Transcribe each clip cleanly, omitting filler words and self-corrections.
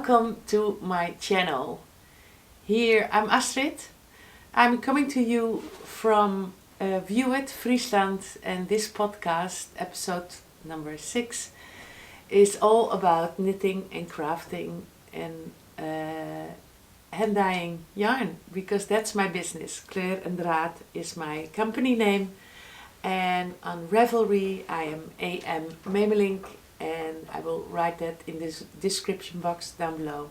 welcome to my channel. Here I'm Astrid. I'm coming to you from Wiuwert, Friesland, and this podcast, episode number 6, is all about knitting and crafting and hand dyeing yarn, because that's my business. Kleur and Draad is my company name, and on Ravelry I am ammemelink, and I will write that in this description box down below.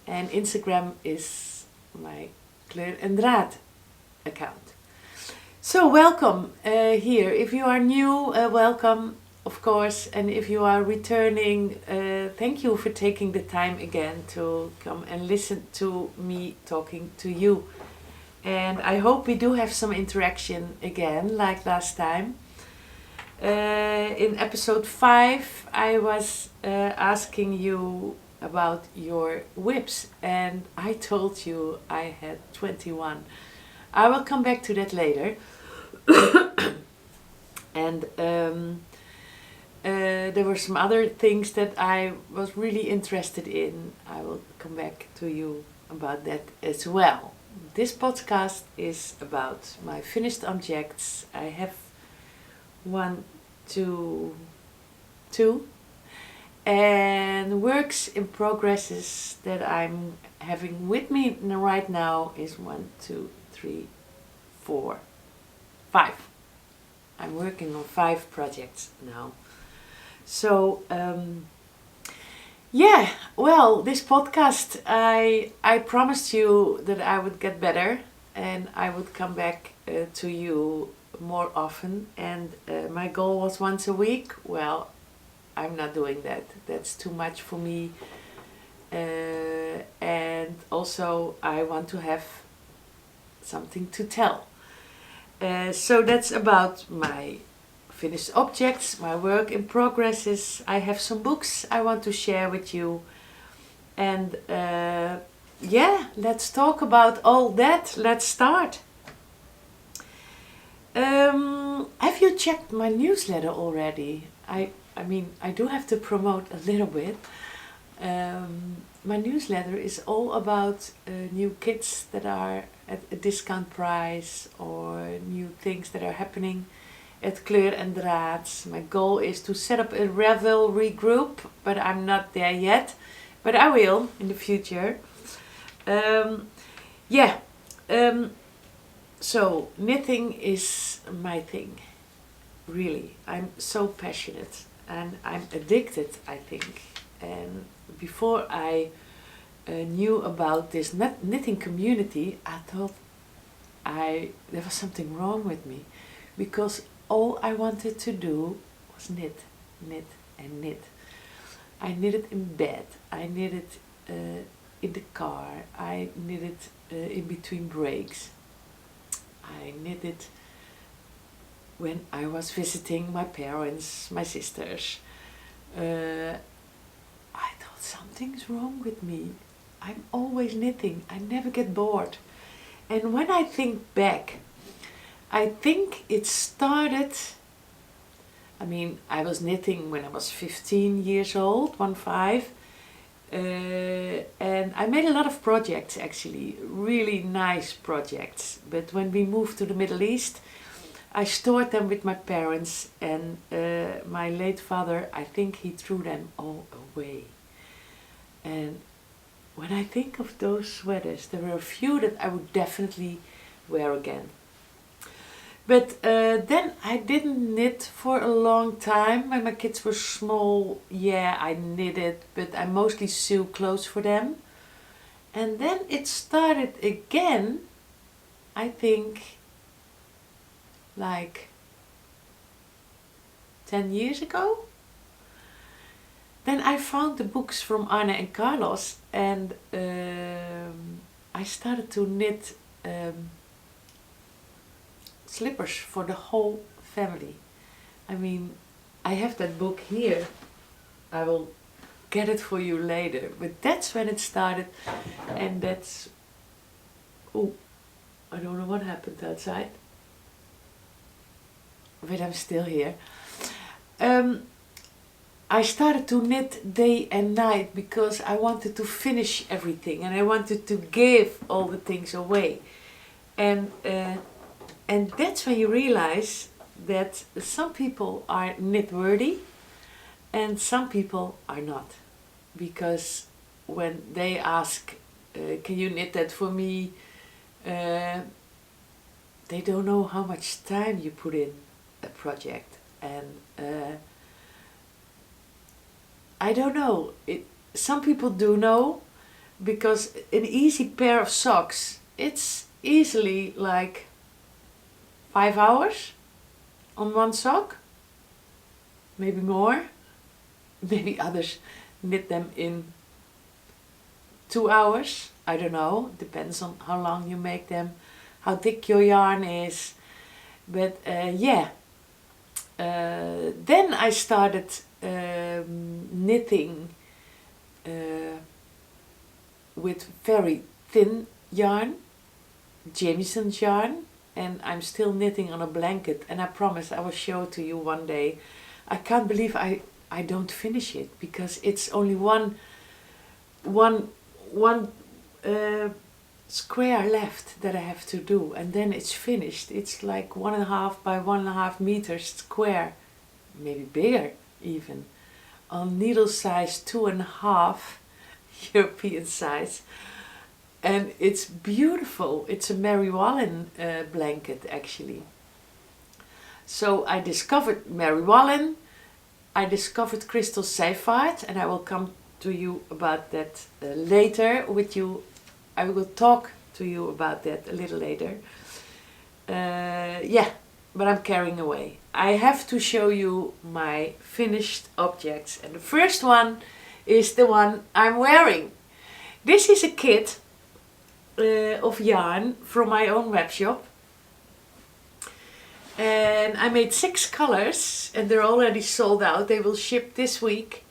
And Instagram is my Kleur and Draad account. So welcome here. If you are new, welcome, of course, and if you are returning, thank you for taking the time again to come and listen to me talking to you. And I hope we do have some interaction again, like last time. In episode 5, I was asking you about your WIPS, and I told you I had 21. I will come back to that later. And there were some other things that I was really interested in. I will come back to you about that as well. This podcast is about my finished objects. I have 2, and works in progresses that I'm having with me right now is 1, 2, 3, 4, 5. I'm working on 5 projects now. So yeah, well, this podcast, I promised you that I would get better and I would come back to you more often, and my goal was once a week. Well, I'm not doing that. That's too much for me, and also I want to have something to tell. So that's about my finished objects, my work in progresses. I have some books I want to share with you, and yeah, let's talk about all that. Let's start. Have you checked my newsletter already? I mean, I do have to promote a little bit. My newsletter is all about new kits that are at a discount price, or new things that are happening at Kleur and Draad. My goal is to set up a Ravelry group, but I'm not there yet. But I will in the future. Yeah. So knitting is my thing, really. I'm so passionate and I'm addicted, I think. And before I knew about this knitting community, I thought there was something wrong with me, because all I wanted to do was knit, knit and knit. I knitted in bed, I knitted in the car, I knitted in between breaks. I knitted when I was visiting my parents, my sisters. I thought something's wrong with me. I'm always knitting. I never get bored. And when I think back, I think it started, I mean, I was knitting when I was 15 years old, 15. And I made a lot of projects, actually, really nice projects. But when we moved to the Middle East, I stored them with my parents, and my late father, I think he threw them all away. And when I think of those sweaters, there were a few that I would definitely wear again. But then I didn't knit for a long time. When my kids were small, yeah, I knitted, but I mostly sew clothes for them. And then it started again, I think, like 10 years ago. Then I found the books from Anna and Carlos, and I started to knit slippers for the whole family. I mean, I have that book here. I will get it for you later. But that's when it started, and that's... Oh, I don't know what happened outside. But I'm still here. I started to knit day and night because I wanted to finish everything and I wanted to give all the things away. And that's when you realize that some people are knit worthy and some people are not. Because when they ask, can you knit that for me? They don't know how much time you put in a project. And I don't know. Some people do know, because an easy pair of socks, it's easily like 5 hours on one sock, maybe more. Maybe others knit them in 2 hours. I don't know, depends on how long you make them, how thick your yarn is. But yeah, then I started knitting with very thin yarn, Jameson's yarn, and I'm still knitting on a blanket, and I promise I will show it to you one day. I can't believe I don't finish it, because it's only one square left that I have to do, and then it's finished. It's like 1.5 by 1.5 meters square, maybe bigger even, on needle size 2.5 European size, and it's beautiful. It's a Mary Wallen blanket actually. So I discovered Mary Wallen, I discovered crystal sapphire, and I will come to you about that later with you. I will talk to you about that a little later. Yeah, but I'm carrying away. I have to show you my finished objects, and the first one is the one I'm wearing. This is a kit of yarn from my own web shop, and I made 6 colors, and they're already sold out. They will ship this week,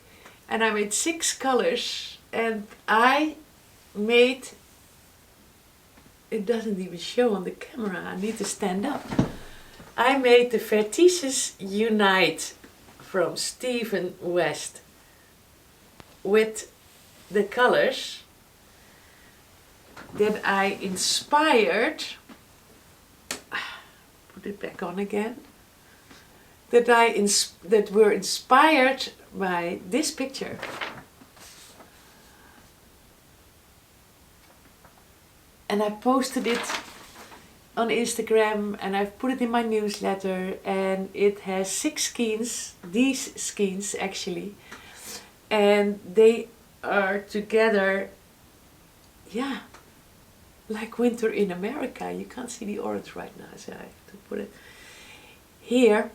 and I made 6 colors, and I made, it doesn't even show on the camera, I need to stand up. I made the Vertices Unite from Stephen West with the colors that I inspired, put it back on again, that were inspired by this picture. And I posted it on Instagram, and I've put it in my newsletter, and it has 6 skeins, these skeins actually, and they are together, yeah, like winter in America. You can't see the orange right now, so I have to put it here.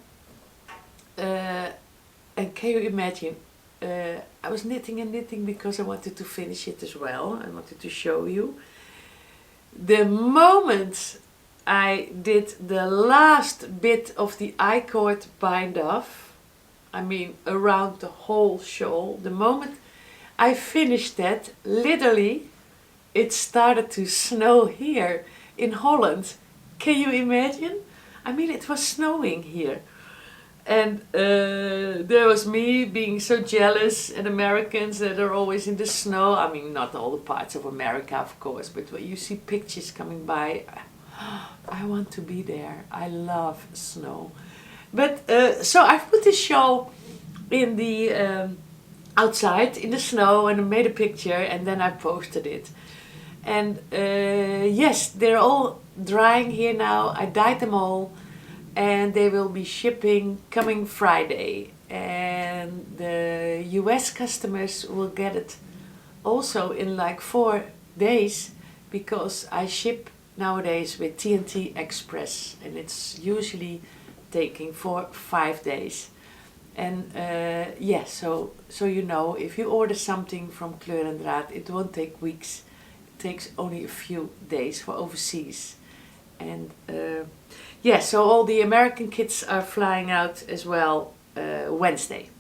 And can you imagine, I was knitting and knitting because I wanted to finish it as well. I wanted to show you. The moment I did the last bit of the I-cord bind off, I mean around the whole shawl, the moment I finished that, literally it started to snow here in Holland. Can you imagine? I mean, it was snowing here. And there was me being so jealous, and Americans that are always in the snow. I mean, not all the parts of America, of course, but when you see pictures coming by, I want to be there. I love snow. But so I've put this shawl in the outside in the snow, and I made a picture, and then I posted it. And yes, they're all drying here now. I dyed them all, and they will be shipping coming Friday. And the US customers will get it also in like 4 days, because I ship nowadays with TNT Express, and it's usually taking 4-5 days. And yeah, so you know, if you order something from Kleur and Draad, it won't take weeks. It takes only a few days for overseas. And yeah, so all the American kits are flying out as well Wednesday.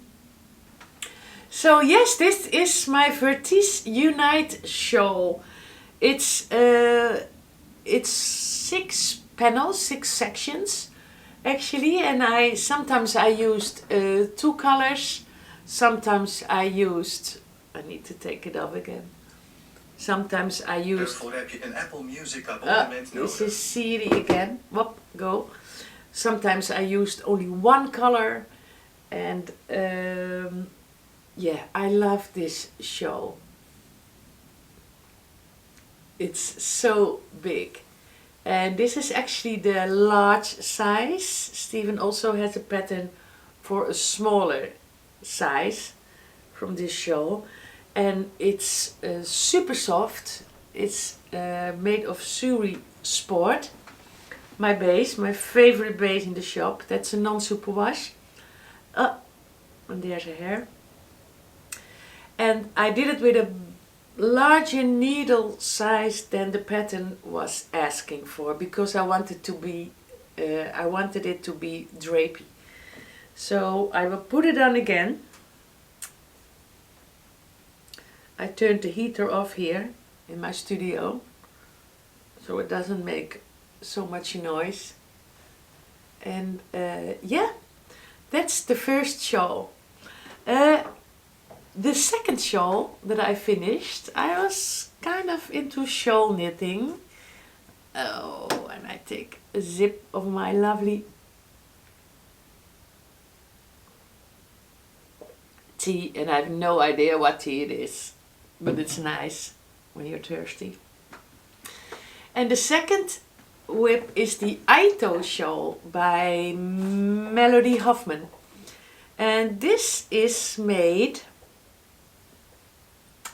So yes, this is my Vertices Unite shawl. It's 6 panels, 6 sections actually, and sometimes I used 2 colors, sometimes I used, I need to take it off again. Sometimes I used, Daarvoor heb je een Apple Music abonnement nodig. this is Siri again, whoop, go. Sometimes I used only one color, and yeah, I love this shawl. It's so big. And this is actually the large size. Stephen also has a pattern for a smaller size from this shawl. And it's super soft. It's made of Suri Sport. My base, my favorite base in the shop. That's a non-superwash. And there's a hair. And I did it with a larger needle size than the pattern was asking for, because I wanted it to be drapey. So I will put it on again. I turned the heater off here in my studio, so it doesn't make so much noise. And yeah, that's the first shawl. The second shawl that I finished, I was kind of into shawl knitting. Oh, and I take a zip of my lovely tea, and I have no idea what tea it is, but it's nice when you're thirsty. And the second WIP is the Aito shawl by Hoffman. And this is made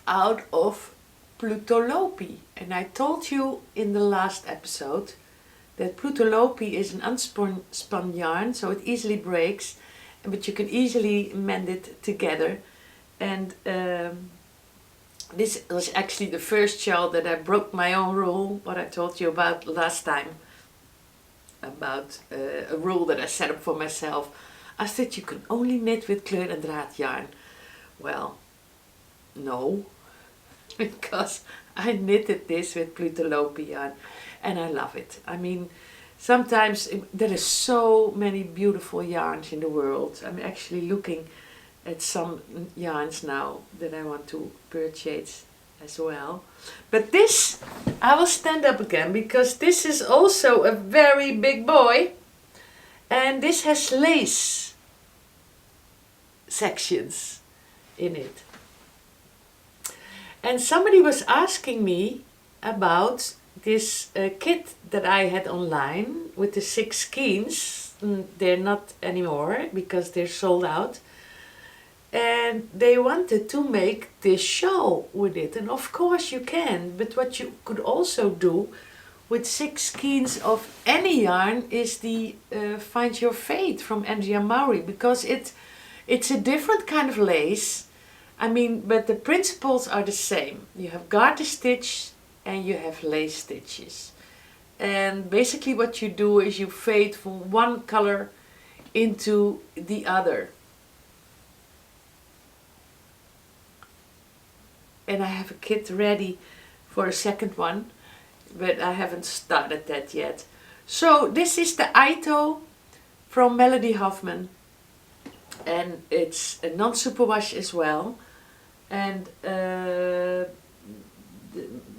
out of Plütolopi. And I told you in the last episode that Plütolopi is an unspun yarn, so it easily breaks, but you can easily mend it together. And this was actually the first shawl that I broke my own rule, what I told you about last time, about a rule that I set up for myself. I said you can only knit with Kleur and Draad yarn. Well, no, because I knitted this with Plütolopi yarn and I love it. I mean, sometimes there are so many beautiful yarns in the world. I'm actually looking at some yarns now that I want to purchase as well. But this, I will stand up again because this is also a very big boy, and this has lace sections in it. And somebody was asking me about this kit that I had online with the 6 skeins. They're not anymore because they're sold out. And they wanted to make this shawl with it. And of course you can, but what you could also do with 6 skeins of any yarn is the Find Your Fate from Andrea Mowry, because it's a different kind of lace. I mean, but the principles are the same. You have garter stitch and you have lace stitches. And basically what you do is you fade from one color into the other. And I have a kit ready for a second one, but I haven't started that yet. So this is the Aito from Hoffman, and it's a non-superwash as well. And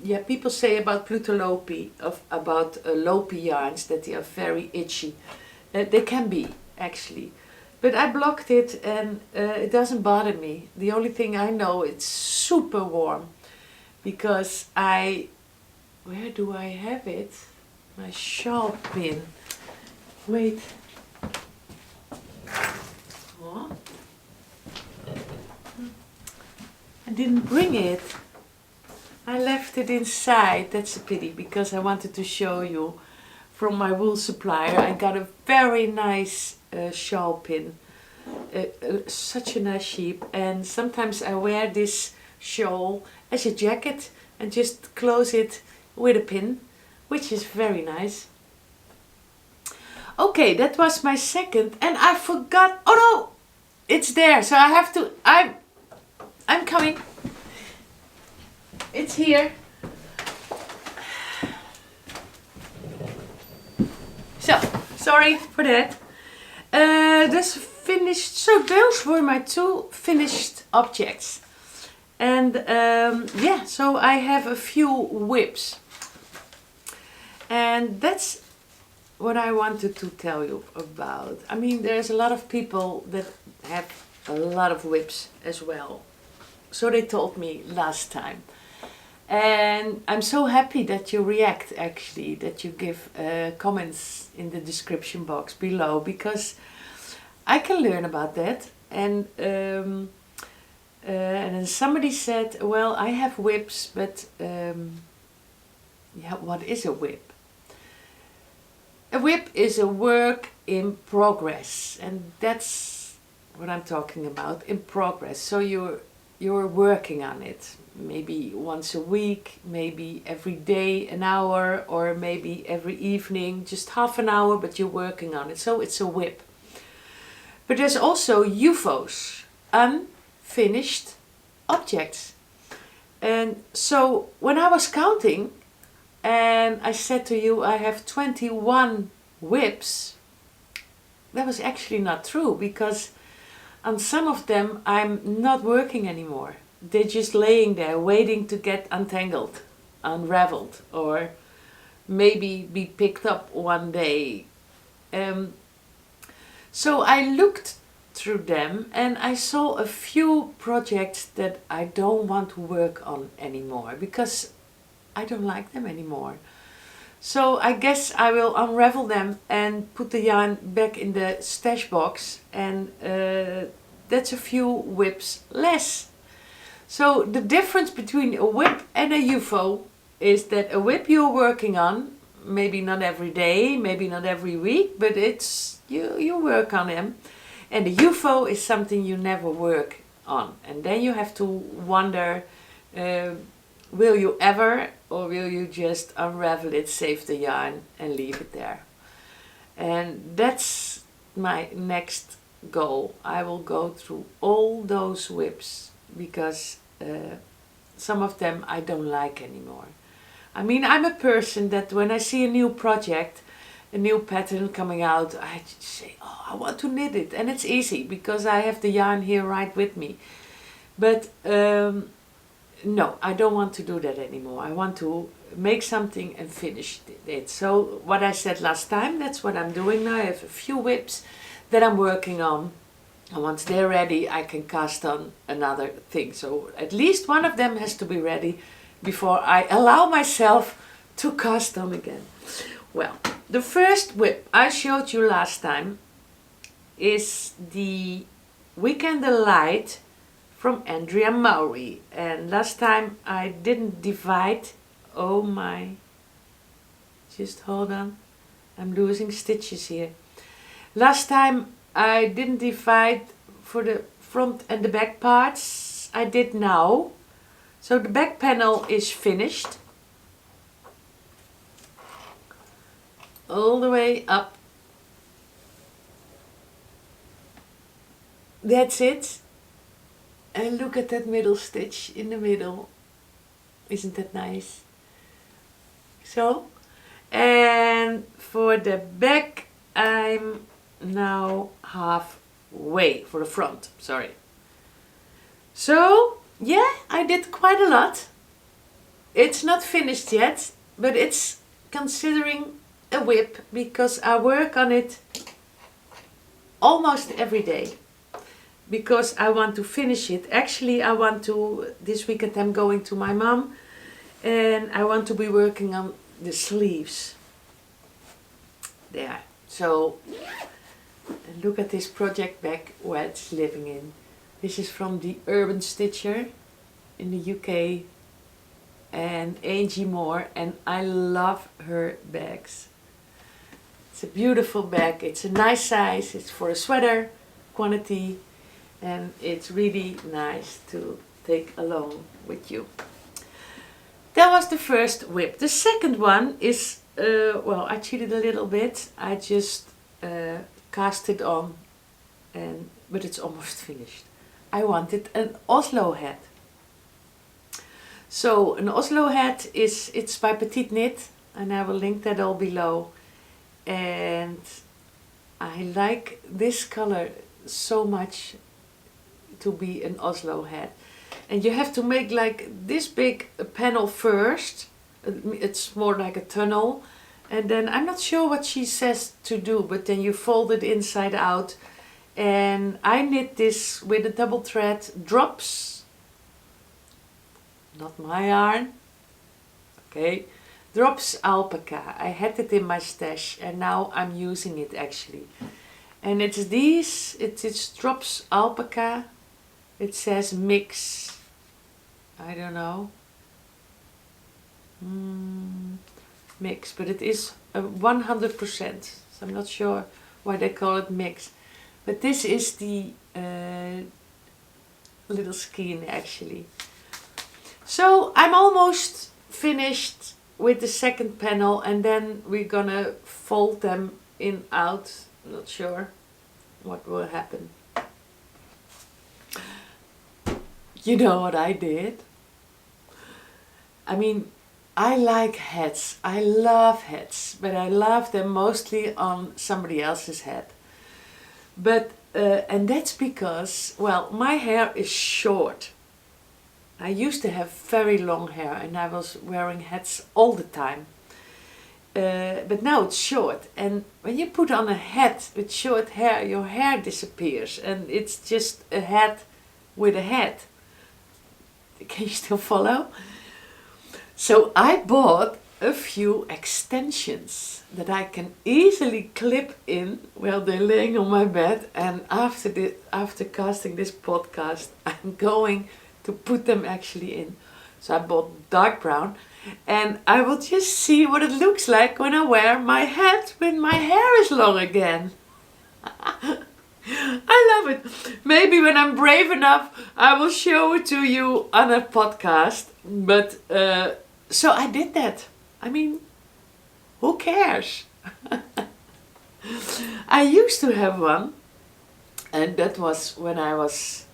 yeah, people say about Plütolopi, about Lopi yarns, that they are very itchy. They can be, actually. But I blocked it and it doesn't bother me. The only thing I know, it's super warm. Because where do I have it? My shawl pin. Wait. Oh. I didn't bring it. I left it inside. That's a pity, because I wanted to show you from my wool supplier. I got a very nice shawl pin. Such a nice shape. And sometimes I wear this shawl as a jacket and just close it with a pin, which is very nice. Okay, that was my second, and I forgot. Oh no, it's there. So I have to. I'm coming. It's here. So sorry for that. The finished, so those were my 2 finished objects. And yeah, so I have a few WIPS. And that's what I wanted to tell you about. I mean, there's a lot of people that have a lot of WIPS as well. So they told me last time. And I'm so happy that you react, actually, that you give comments in the description box below, because I can learn about that. And then somebody said, well, I have WIPS, but yeah, what is a WIP? A WIP is a work in progress, and that's what I'm talking about, in progress. So you're working on it, maybe once a week, maybe every day an hour, or maybe every evening, just half an hour, but you're working on it. So it's a WIP. But there's also UFO'S, unfinished objects. And so when I was counting, and I said to you I have 21 WIPs, that was actually not true, because on some of them I'm not working anymore. They're just laying there waiting to get untangled, unraveled, or maybe be picked up one day. So I looked through them and I saw a few projects that I don't want to work on anymore, because I don't like them anymore. So I guess I will unravel them and put the yarn back in the stash box, and that's a few WIPs less. So the difference between a WIP and a UFO is that a WIP you're working on, maybe not every day, maybe not every week, but it's you work on them. And a UFO is something you never work on, and then you have to wonder, will you ever, or will you just unravel it, save the yarn and leave it there? And that's my next goal. I will go through all those WIPs, because some of them I don't like anymore. I mean, I'm a person that when I see a new project, a new pattern coming out, I just say, oh, I want to knit it. And it's easy because I have the yarn here right with me. But no, I don't want to do that anymore. I want to make something and finish it. So what I said last time, that's what I'm doing now. I have a few WIPs that I'm working on. And once they're ready, I can cast on another thing. So at least one of them has to be ready before I allow myself to cast on again. Well, the first WIP I showed you last time is the Weekend Delight from Andrea Mowry. And last time I didn't divide. Oh my, just hold on, I'm losing stitches here. Last time I didn't divide for the front and the back parts. I did now. So the back panel is finished. All the way up. That's it. And look at that middle stitch in the middle. Isn't that nice? So, and for the back I'm now halfway, for the front, sorry. So, yeah, I did quite a lot. It's not finished yet, but it's considering a WIP, because I work on it almost every day, because I want to finish it. Actually, I want to, this weekend I'm going to my mom, and I want to be working on the sleeves there. So look at this project back where it's living in. This is from the Urban Stitcher in the UK, and Angie Moore, and I love her bags. It's a beautiful bag. It's a nice size. It's for a sweater quantity, and it's really nice to take along with you. That was the first WIP. The second one is, well, I cheated a little bit. I just cast it on, but it's almost finished. I wanted an Oslo hat. So an Oslo hat it's by Petite Knit, and I will link that all below. And I like this color so much to be an Oslo hat. And you have to make like this big panel first. It's more like a tunnel. And then I'm not sure what she says to do, but then you fold it inside out. And I knit this with a double thread drops. Not my yarn. Okay. Drops alpaca. I had it in my stash and now I'm using it actually. And it's these, it's drops alpaca. It says mix. I don't know. Mix, but it is 100%. So I'm not sure why they call it mix. But this is the little skein actually. So I'm almost finished with the second panel and then we're gonna fold them in out. Not sure what will happen. You know what I did? I mean, I like hats. I love hats, but I love them mostly on somebody else's head. But and that's because, well, my hair is short. I used to have very long hair and I was wearing hats all the time. But now it's short, and when you put on a hat with short hair, your hair disappears and it's just a hat with a hat. Can you still follow? So I bought a few extensions that I can easily clip in while they're laying on my bed, and after casting this podcast I'm going to put them actually in. So I bought dark brown and I will just see what it looks like when I wear my hat when my hair is long again. I love it. Maybe when I'm brave enough I will show it to you on a podcast. But so I did that. I mean, who cares? I used to have one, and that was when I was,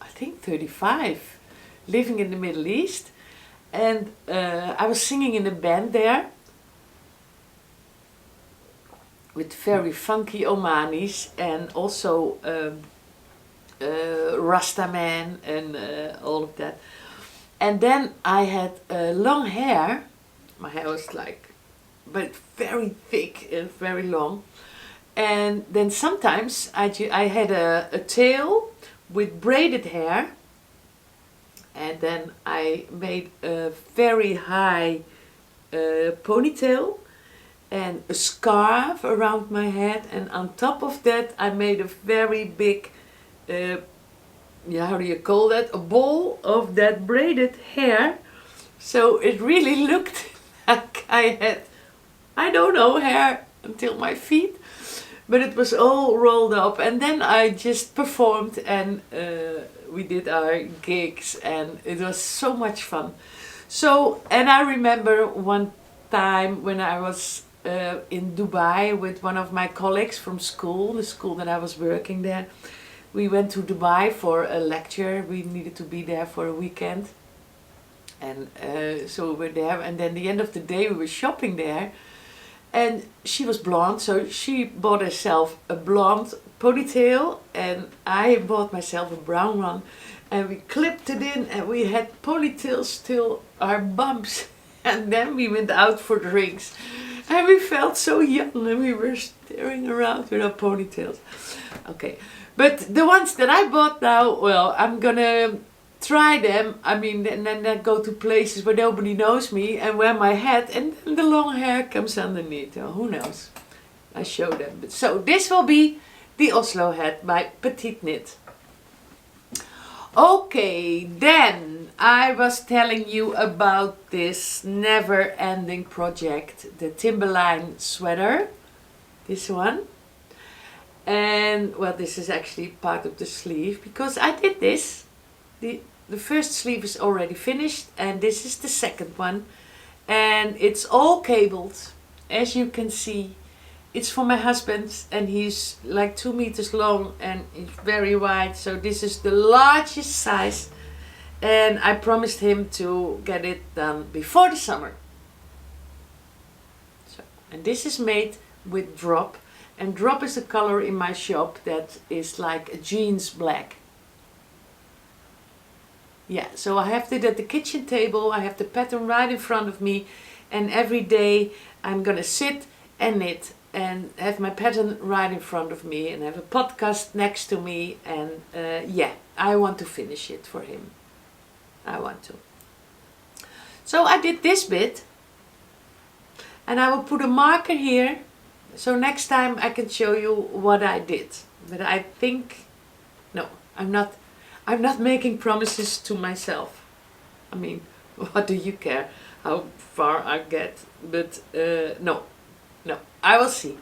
I think, 35, living in the Middle East. And I was singing in a band there with very funky Omanis and also Rastaman and all of that. And then I had long hair. My hair was like, but very thick and very long. And then sometimes I had a tail with braided hair. And then I made a very high ponytail and a scarf around my head. And on top of that I made a very big, how do you call that? A ball of that braided hair. So it really looked like I had, I don't know, hair until my feet. But it was all rolled up. And then I just performed and we did our gigs and it was so much fun. So, and I remember one time when I was in Dubai with one of my colleagues from school, the school that I was working there. We went to Dubai for a lecture. We needed to be there for a weekend. And so we were there, and then the end of the day we were shopping there. And she was blonde, so she bought herself a blonde ponytail and I bought myself a brown one. And we clipped it in and we had ponytails till our bumps. And then we went out for drinks. And we felt so young and we were staring around with our ponytails. Okay, but the ones that I bought now, well, I'm gonna try them. I mean, and then I go to places where nobody knows me and wear my hat and then the long hair comes underneath. Oh, who knows? I show them. But so this will be the Oslo hat by Petite Knit. Okay, then I was telling you about this never-ending project, the Timberline sweater, this one. And well, this is actually part of the sleeve because I did this. The first sleeve is already finished and this is the second one. And it's all cabled, as you can see. It's for my husband and he's like 2 meters long and he's very wide. So this is the largest size. And I promised him to get it done before the summer. So, and this is made with drop. And drop is a color in my shop that is like a jeans black. Yeah, so I have it at the kitchen table, I have the pattern right in front of me, and every day I'm gonna sit and knit and have my pattern right in front of me and have a podcast next to me, and yeah, I want to finish it for him. I want to. So I did this bit, and I will put a marker here, so next time I can show you what I did. But I think, no, I'm not making promises to myself. I mean, what do you care how far I get? But no, I will see.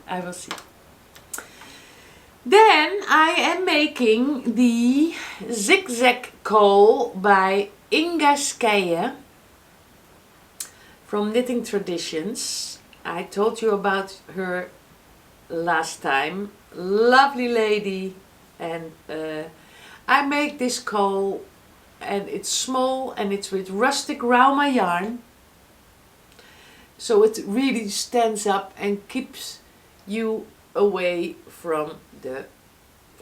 Then I am making the Zigzag cowl by Inga Skeie from Knitting Traditions. I told you about her last time. Lovely lady, and I make this cowl, and it's small and it's with rustic Rauma yarn, so it really stands up and keeps you away from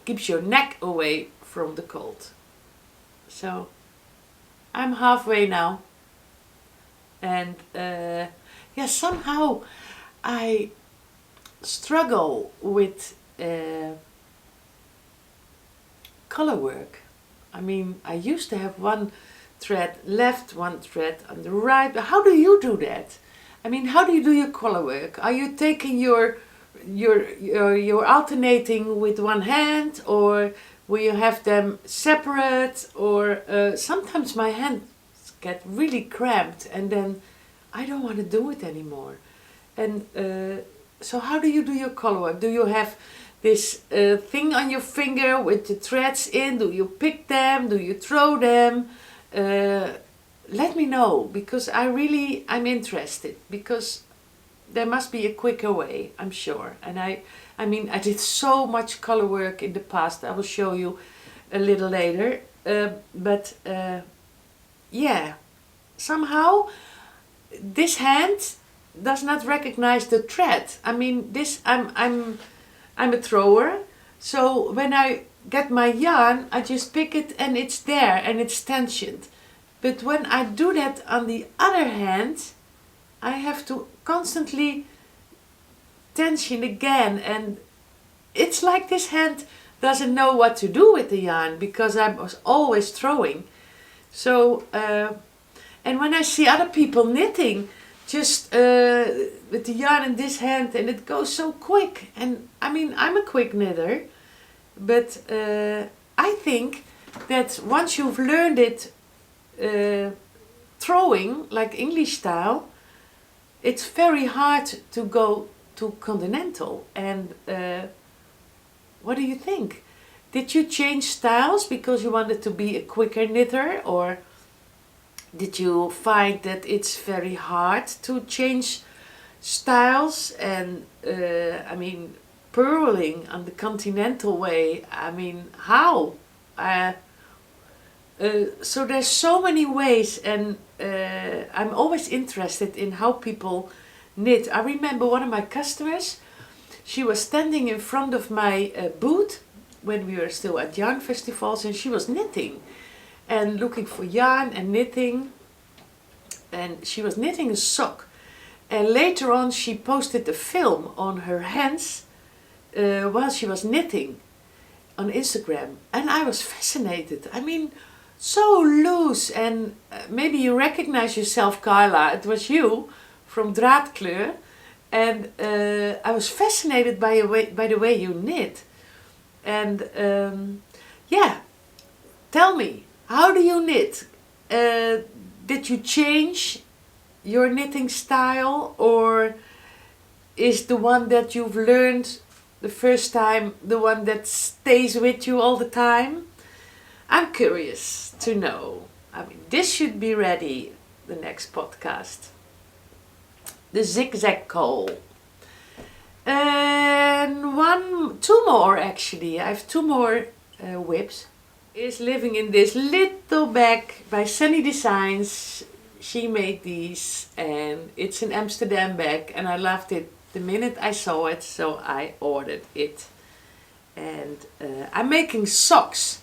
keeps your neck away from the cold. So I'm halfway now, and yeah, somehow I struggle with color work. I mean, I used to have one thread left, one thread on the right. But how do you do that? I mean, how do you do your color work? Are you taking you're alternating with one hand, or will you have them separate? Or sometimes my hands get really cramped, and then I don't want to do it anymore. And so how do you do your color work? Do you have this thing on your finger with the threads in? Do you pick them? Do you throw them? Let me know, because I'm interested, because there must be a quicker way, I'm sure. And I mean, I did so much color work in the past. I will show you a little later. But yeah, somehow this hand does not recognize the thread. I mean, this I'm a thrower, so when I get my yarn, I just pick it and it's there and it's tensioned. But when I do that on the other hand, I have to constantly tension again, and it's like this hand doesn't know what to do with the yarn, because I was always throwing. So and when I see other people knitting just with the yarn in this hand, and it goes so quick, and I mean, I'm a quick knitter, but I think that once you've learned it throwing like English style, it's very hard to go to continental. And what do you think? Did you change styles because you wanted to be a quicker knitter, or did you find that it's very hard to change styles? And I mean, purling on the continental way, I mean, how? So there's so many ways, and I'm always interested in how people knit. I remember one of my customers, she was standing in front of my booth when we were still at yarn festivals, and she was knitting and looking for yarn and knitting, and she was knitting a sock. And later on she posted a film on her hands while she was knitting on Instagram, and I was fascinated. I mean, so loose, and maybe you recognize yourself, Carla, it was you from Draad Kleur, and I was fascinated by the way you knit. And yeah, tell me, how do you knit? Did you change your knitting style, or is the one that you've learned the first time the one that stays with you all the time? I'm curious to know. I mean, this should be ready, the next podcast. The Zigzag cowl. And two more actually. I have two more WIPS. Is living in this little bag by Sunny Designs. She made these, and it's an Amsterdam bag, and I loved it the minute I saw it, so I ordered it. And I'm making socks.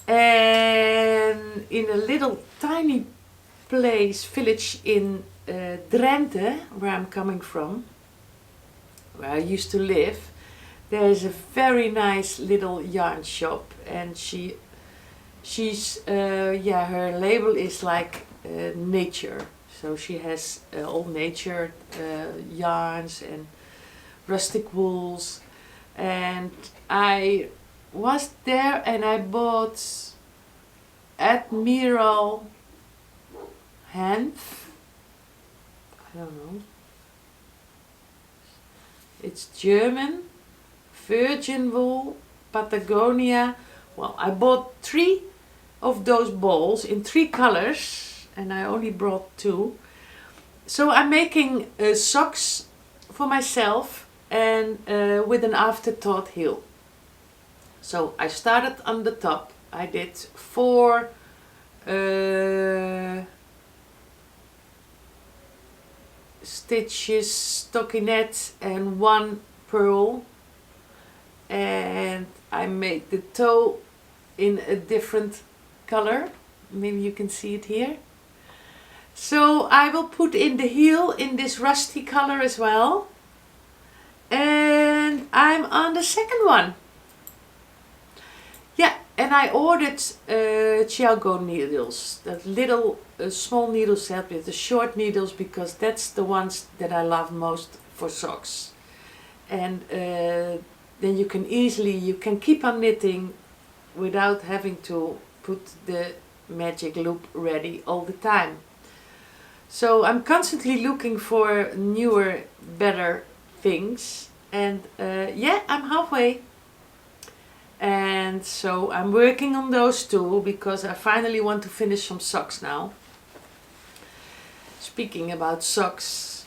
And in a little tiny village in Drenthe, where I'm coming from, where I used to live, there's a very nice little yarn shop, and she's her label is like nature, so she has all nature yarns and rustic wools. And I was there and I bought Admiral Hanf, I don't know, it's German, virgin wool, Patagonia. Well, I bought 3 of those balls in 3 colors, and I only brought 2. So I'm making socks for myself, and with an afterthought heel. So I started on the top. I did 4 stitches, stockinette, and 1 purl, and I made the toe in a different color. Maybe you can see it here. So I will put in the heel in this rusty color as well. And I'm on the second one. Yeah, and I ordered Chiago needles, that little small needle set with the short needles, because that's the ones that I love most for socks. And then you can keep on knitting without having to put the magic loop ready all the time. So I'm constantly looking for newer, better things, and I'm halfway. And so I'm working on those too, because I finally want to finish some socks now. Speaking about socks,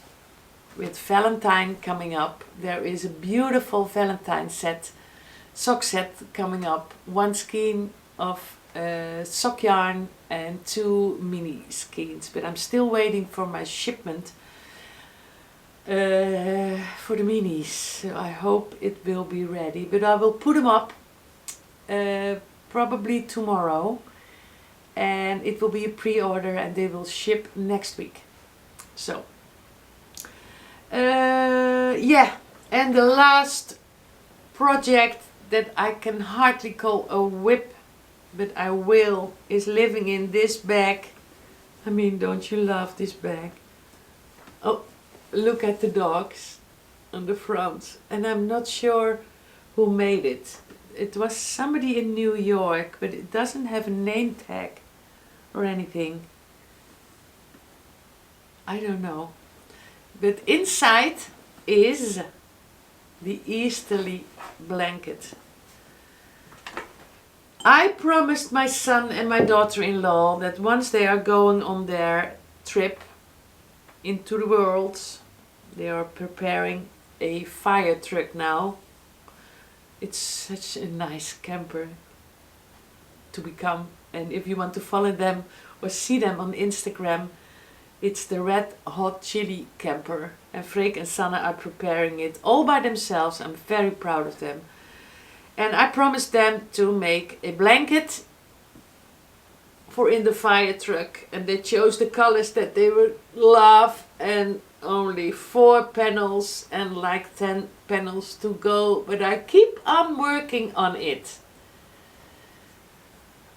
with Valentine coming up, there is a beautiful Valentine sock set coming up. 1 skein of sock yarn and 2 mini skeins, but I'm still waiting for my shipment for the minis, so I hope it will be ready. But I will put them up probably tomorrow, and it will be a pre-order, and they will ship next week. So and the last project that I can hardly call a whip, but I will, is living in this bag. I mean, don't you love this bag? Oh, look at the dogs on the front. And I'm not sure who made it. It was somebody in New York, but it doesn't have a name tag or anything. I don't know. But inside is the Easterly blanket. I promised my son and my daughter-in-law that once they are going on their trip into the world, they are preparing a fire truck now. It's such a nice camper to become, and if you want to follow them or see them on Instagram, it's the Red Hot Chili camper, and Freek and Sanne are preparing it all by themselves. I'm very proud of them. And I promised them to make a blanket for in the fire truck, and they chose the colors that they would love, and only 4 panels and like 10 panels to go, but I keep on working on it.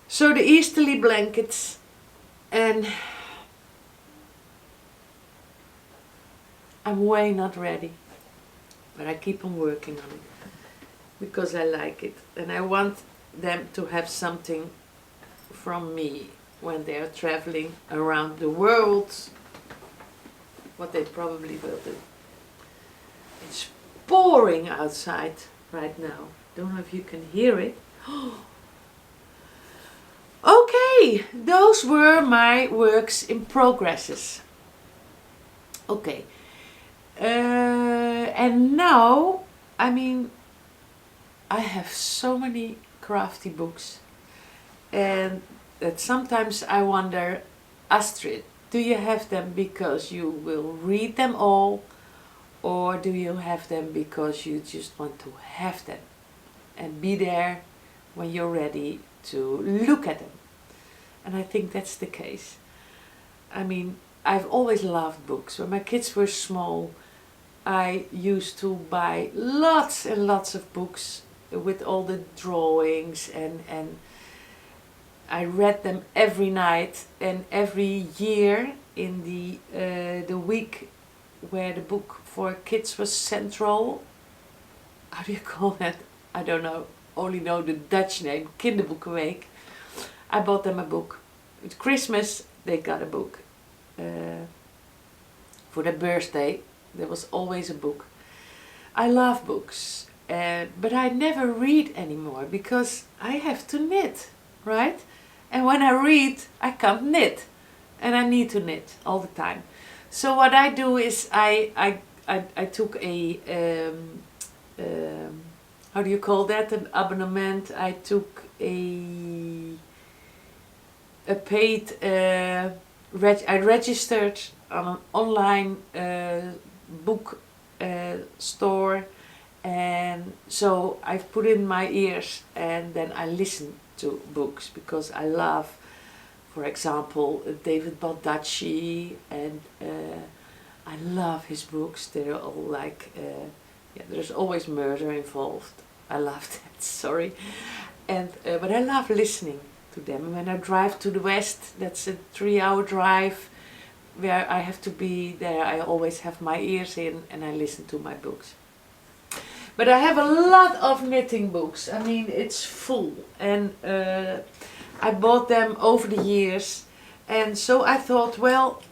So the Easterly blankets, and I'm way not ready, but I keep on working on it because I like it, and I want them to have something from me when they are traveling around the world, what they probably will do. It's pouring outside right now. Don't know if you can hear it. Okay, those were my works in progresses. Okay, and now, I mean, I have so many crafty books, and that sometimes I wonder, Astrid, do you have them because you will read them all, or do you have them because you just want to have them and be there when you're ready to look at them? And I think that's the case. I mean, I've always loved books. When my kids were small, I used to buy lots and lots of books with all the drawings, and I read them every night, and every year in the week where the book for kids was central. How do you call that? I don't know, only know the Dutch name, Kinderboekenweek. I bought them a book. At Christmas they got a book. For their birthday there was always a book. I love books, but I never read anymore because I have to knit, right? And when I read, I can't knit, and I need to knit all the time. So what I do is I took a how do you call that? An abonnement. I took a paid. I registered on an online book store, and so I've put in my ears and then I listen to books because I love, for example, David Baldacci, and I love his books. They're all like, yeah, there's always murder involved. I love that, sorry. And but I love listening to them. And when I drive to the west, that's a 3-hour drive where I have to be there. I always have my ears in and I listen to my books. But I have a lot of knitting books. I mean, it's full, and I bought them over the years, and so I thought, well,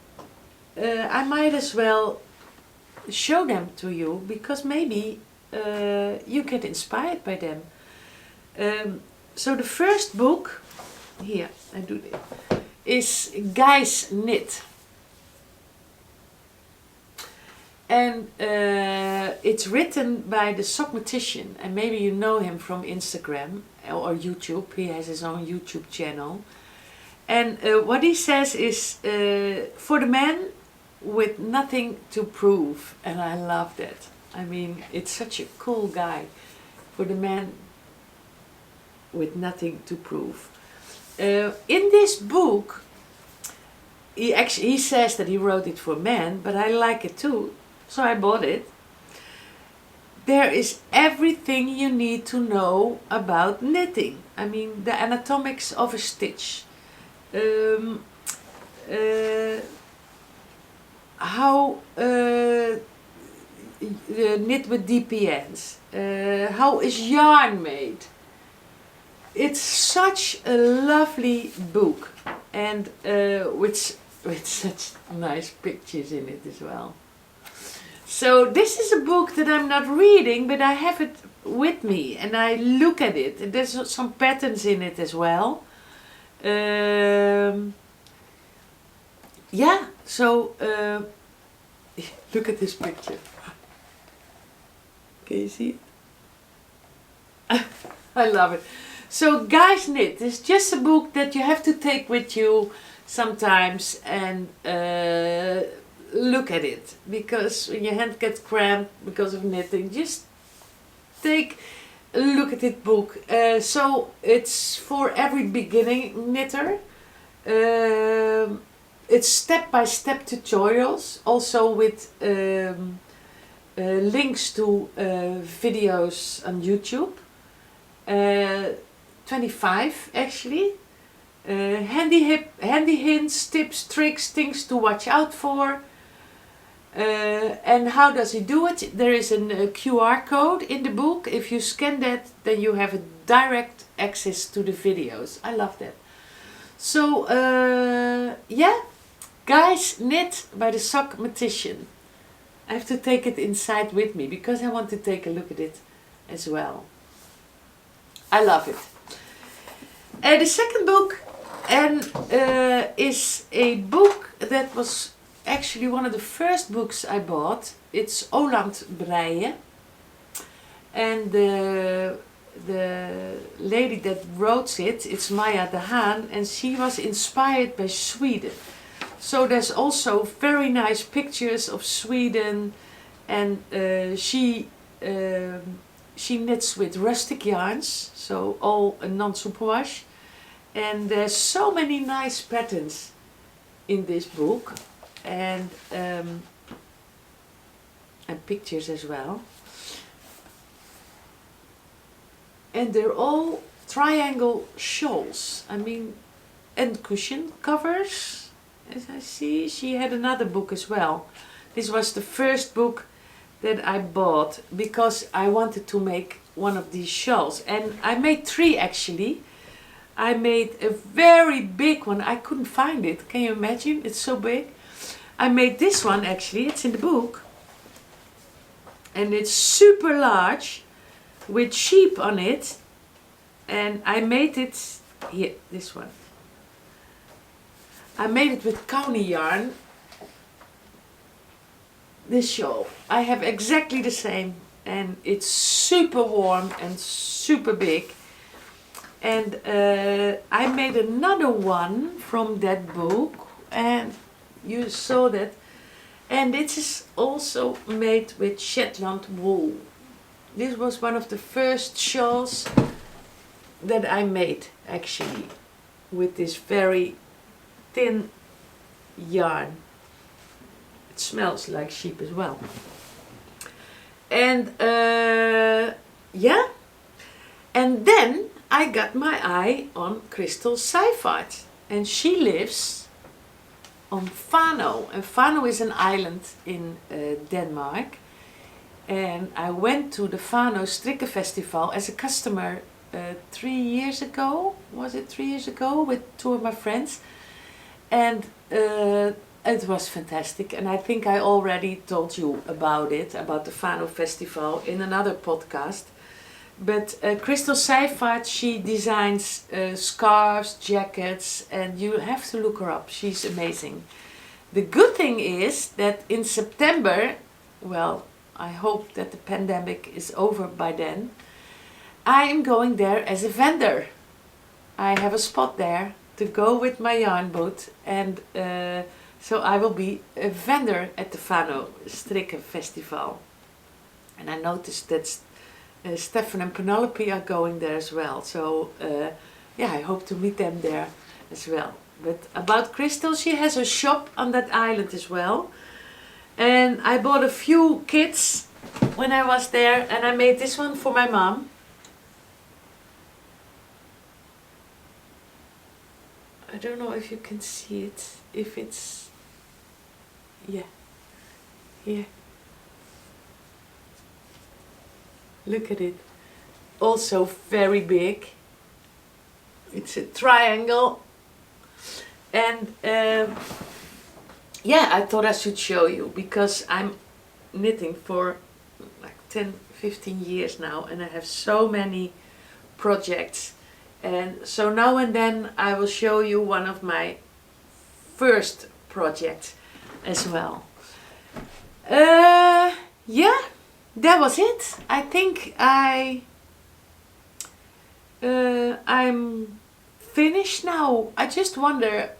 I might as well show them to you because maybe you get inspired by them. So the first book, here I do this, is Guys Knit. And it's written by the Sokmatician, and maybe you know him from Instagram or YouTube. He has his own YouTube channel. And what he says is, for the man with nothing to prove. And I love that. I mean, it's such a cool guy. For the man with nothing to prove. In this book, he says that he wrote it for men, but I like it too. So I bought it. There is everything you need to know about knitting. I mean, the anatomics of a stitch. How knit with DPNs. How is yarn made. It's such a lovely book. And with such nice pictures in it as well. So this is a book that I'm not reading, but I have it with me and I look at it. And there's some patterns in it as well. Yeah, so look at this picture. Can you see it? I love it. So Guys Knit is just a book that you have to take with you sometimes and look at it, because when your hand gets cramped because of knitting, just take a look at this book. So it's for every beginning knitter. It's step-by-step tutorials, also with links to videos on YouTube. 25 actually. Handy hints, tips, tricks, things to watch out for. And how does he do it? There is a QR code in the book. If you scan that, then you have a direct access to the videos. I love that. So yeah, Guys Knit by the Sokmatician. I have to take it inside with me because I want to take a look at it as well. I love it. The second book is a book that was actually one of the first books I bought. It's Oland Breien, and the lady that wrote it, it's Maya de Haan, and she was inspired by Sweden. So there's also very nice pictures of Sweden, and she knits with rustic yarns, so all non-superwash, and there's so many nice patterns in this book, and pictures as well, and they're all triangle shawls. I mean, and cushion covers, as I see. She had another book as well. This was the first book that I bought because I wanted to make one of these shawls, and I made 3 actually. I made a very big one. I couldn't find it. Can you imagine? It's so big. I made this one actually. It's in the book, and it's super large with sheep on it, and I made it here, this one. I made it with Kauni yarn. This shawl. I have exactly the same, and it's super warm and super big. And I made another one from that book, and you saw that. And this is also made with Shetland wool. This was one of the first shawls that I made actually, with this very thin yarn. It smells like sheep as well. And yeah, and then I got my eye on Crystal Seifert, and she lives on Fano, and Fano is an island in Denmark. And I went to the Fano Strikken Festival as a customer 3 years ago. Was it 3 years ago, with 2 of my friends? And it was fantastic, and I think I already told you about it, about the Fano Festival, in another podcast. But Crystal Seifert, she designs scarves, jackets, and you have to look her up. She's amazing. The good thing is that in September, well, I hope that the pandemic is over by then, I am going there as a vendor. I have a spot there to go with my yarn boot, and so I will be a vendor at the Fano Strikken Festival. And I noticed that Stefan and Penelope are going there as well. So yeah, I hope to meet them there as well. But about Crystal, she has a shop on that island as well. And I bought a few kits when I was there, and I made this one for my mom. I don't know if you can see it, if it's, yeah, here. Look at it. Also very big. It's a triangle. And yeah, I thought I should show you, because I'm knitting for like 10-15 years now, and I have so many projects. And so now and then I will show you one of my first projects as well. Yeah, that was it. I think I'm finished now. I just wonder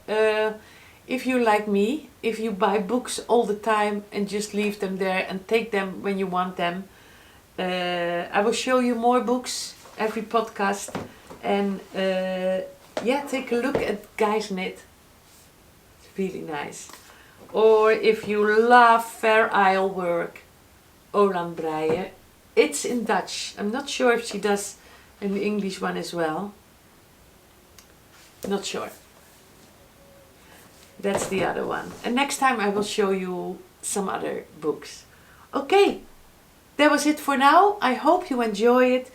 if you like me, if you buy books all the time and just leave them there and take them when you want them. I will show you more books every podcast. And yeah, take a look at Guys Knit. It's really nice. Or if you love Fair Isle work, Olan Breien. It's in Dutch. I'm not sure if she does an English one as well. Not sure. That's the other one. And next time I will show you some other books. Okay, that was it for now. I hope you enjoy it.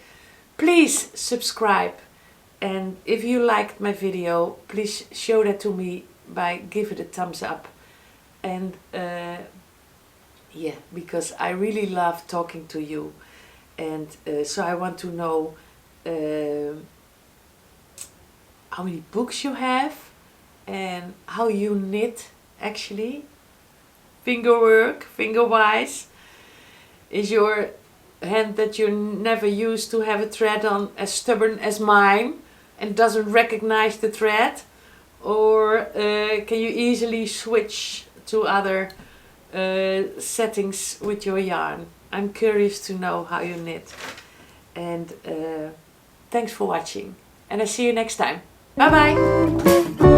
Please subscribe. And if you liked my video, please show that to me by give it a thumbs up. And yeah, because I really love talking to you. And so I want to know how many books you have and how you knit actually. Finger work, finger wise. Is your hand that you never used to have a thread on as stubborn as mine and doesn't recognize the thread? Or can you easily switch to other settings with your yarn. I'm curious to know how you knit. And thanks for watching. And I see you next time. Bye bye!